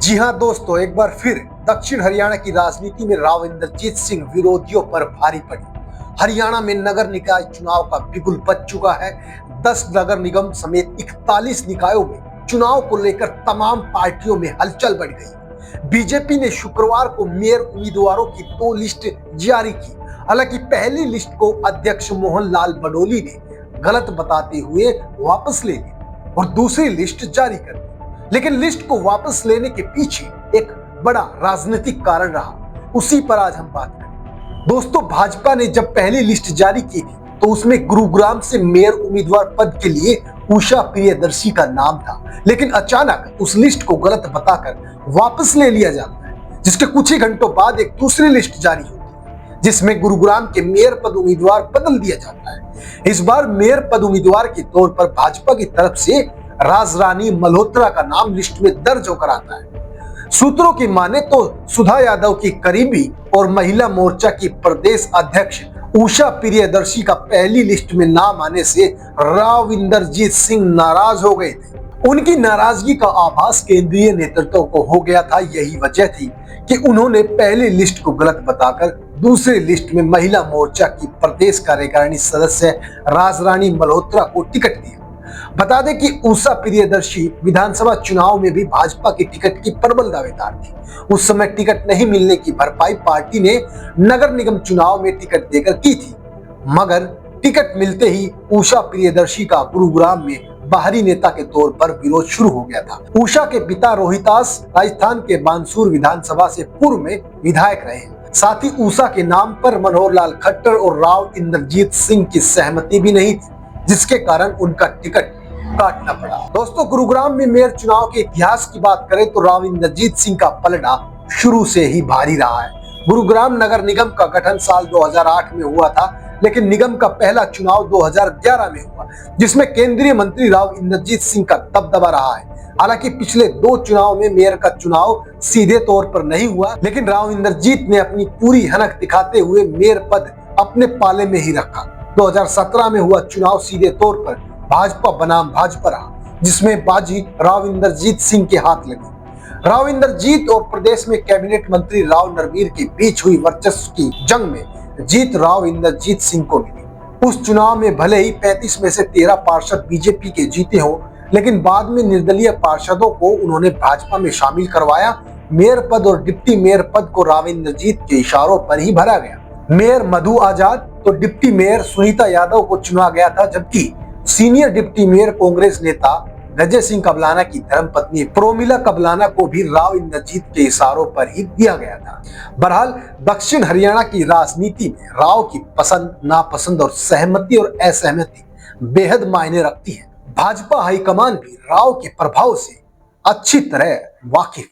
जी हां दोस्तों, एक बार फिर दक्षिण हरियाणा की राजनीति में राव इंद्रजीत सिंह विरोधियों पर भारी पड़ी। हरियाणा में नगर निकाय चुनाव का बिगुल बज चुका है। 10 नगर निगम समेत 41 निकायों में चुनाव को लेकर तमाम पार्टियों में हलचल बढ़ गई। बीजेपी ने शुक्रवार को मेयर उम्मीदवारों की 2 लिस्ट जारी की। हालांकि पहली लिस्ट को अध्यक्ष मोहन लाल बडोली ने गलत बताते हुए वापस ले ली और दूसरी लिस्ट जारी कर दी। लेकिन लिस्ट को वापस लेने के पीछे एक बड़ा राजनीतिक कारण रहा, उसी पर आज हम बात करें। दोस्तों, भाजपा ने जब पहली लिस्ट जारी की थी तो उसमें गुरुग्राम से मेयर उम्मीदवार पद के लिए उषा प्रियदर्शी का नाम था, लेकिन अचानक उस लिस्ट को गलत बताकर वापस ले लिया जाता है, जिसके कुछ ही घंटों बाद एक दूसरी लिस्ट जारी होती है जिसमें गुरुग्राम के मेयर पद उम्मीदवार बदल दिया जाता है। इस बार मेयर पद उम्मीदवार के तौर पर भाजपा की तरफ से राजरानी मल्होत्रा का नाम लिस्ट में दर्ज होकर आता है। सूत्रों की माने तो सुधा यादव की करीबी और महिला मोर्चा की प्रदेश अध्यक्ष उषा प्रियदर्शी का पहली लिस्ट में नाम आने से राव इंद्रजीत सिंह नाराज हो गए थे। उनकी नाराजगी का आभास केंद्रीय नेतृत्व को हो गया था। यही वजह थी कि उन्होंने पहली लिस्ट को गलत बताकर दूसरी लिस्ट में महिला मोर्चा की प्रदेश कार्यकारिणी सदस्य राजरानी मल्होत्रा को टिकट दिया। बता दें कि उषा प्रियदर्शी विधानसभा चुनाव में भी भाजपा की टिकट की प्रबल दावेदार थी। उस समय टिकट नहीं मिलने की भरपाई पार्टी ने नगर निगम चुनाव में टिकट देकर की थी, मगर टिकट मिलते ही उषा प्रियदर्शी का गुरुग्राम में बाहरी नेता के तौर पर विरोध शुरू हो गया था। उषा के पिता रोहितास राजस्थान के बानसूर विधानसभा से पूर्व में विधायक रहे। साथ ही उषा के नाम पर मनोहर लाल खट्टर और राव इंद्रजीत सिंह की सहमति भी नहीं थी, जिसके कारण उनका टिकट काटना पड़ा। दोस्तों, गुरुग्राम में मेयर चुनाव के इतिहास की बात करें तो राव इंद्रजीत सिंह का पलड़ा शुरू से ही भारी रहा है। गुरुग्राम नगर निगम का गठन साल 2008 में हुआ था, लेकिन निगम का पहला चुनाव 2011 में हुआ, जिसमें केंद्रीय मंत्री राव इंद्रजीत सिंह का दबदबा रहा है। हालांकि पिछले 2 चुनाव में मेयर का चुनाव सीधे तौर पर नहीं हुआ, लेकिन राव इंद्रजीत ने अपनी पूरी हनक दिखाते हुए मेयर पद अपने पाले में ही रखा। 2017 में हुआ चुनाव सीधे तौर पर भाजपा बनाम भाजपा रहा, जिसमें बाजी राव इंद्रजीत सिंह के हाथ लगी। राव इंद्रजीत और प्रदेश में कैबिनेट मंत्री राव नरवीर के बीच हुई वर्चस्व की जंग में जीत राव इंद्रजीत सिंह को मिली। उस चुनाव में भले ही 35 में से 13 पार्षद बीजेपी के जीते हों, लेकिन बाद में निर्दलीय पार्षदों को उन्होंने भाजपा में शामिल करवाया। मेयर पद और डिप्टी मेयर पद को राव इंद्रजीत के इशारों पर ही भरा गया। मेयर मधु आजाद तो डिप्टी मेयर सुनीता यादव को चुना गया था, जबकि सीनियर डिप्टी मेयर कांग्रेस नेता गजय सिंह कबलाना की धर्मपत्नी प्रोमिला कबलाना को भी राव इंद्रजीत के इशारों पर ही दिया गया था। बहरहाल दक्षिण हरियाणा की राजनीति में राव की पसंद, नापसंद और सहमति और असहमति बेहद मायने रखती है। भाजपा हाईकमान भी राव के प्रभाव से अच्छी तरह वाकिफ